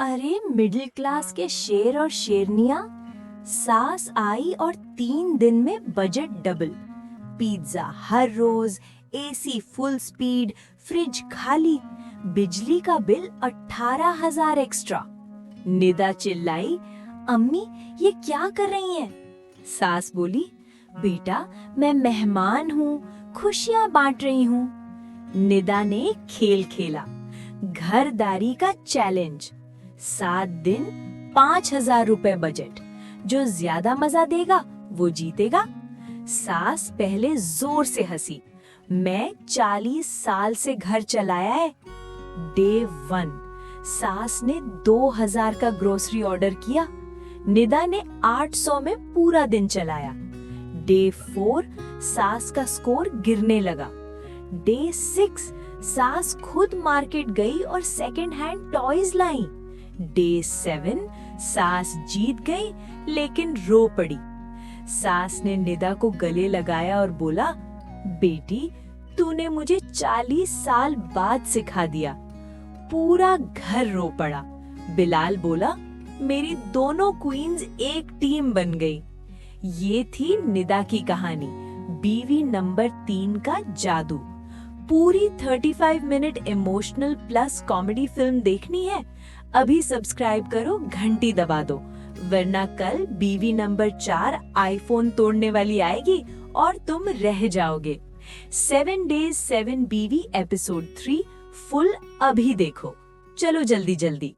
अरे middle class के शेर और शेरनियां, सास आई और 3 दिन में बजट डबल। पिज्जा हर रोज, एसी फुल स्पीड, फ्रिज खाली, बिजली का बिल 18,000 एक्स्ट्रा। निदा चिल्लाई, अम्मी ये क्या कर रही हैं? सास बोली, बेटा मैं मेहमान हूँ, खुशियाँ बांट रही हूँ। निदा ने खेल खेला, घरदारी का चैलेंज। 7 दिन 5,000 रुपए बजट, जो ज्यादा मजा देगा वो जीतेगा। सास पहले जोर से हंसी, मैं 40 साल से घर चलाया है। डे 1 सास ने 2,000 का ग्रोसरी ऑर्डर किया, निदा ने 800 में पूरा दिन चलाया। डे 4 सास का स्कोर गिरने लगा। डे 6 सास खुद मार्केट गई और सेकंड हैंड टॉयज लाई। डे 7 सास जीत गई लेकिन रो पड़ी। सास ने निदा को गले लगाया और बोला, बेटी तूने मुझे 40 साल बाद सिखा दिया। पूरा घर रो पड़ा। बिलाल बोला, मेरी दोनों क्वींस एक टीम बन गई। ये थी निदा की कहानी, बीवी नंबर 3 का जादू। पूरी 35 minute emotional plus comedy film देखनी है? अभी सब्सक्राइब करो, घंटी दबा दो, वरना कल बीवी नंबर 4 आईफोन तोड़ने वाली आएगी और तुम रह जाओगे। 7 Days 7 बीवी एपिसोड 3 फुल अभी देखो। चलो जल्दी जल्दी।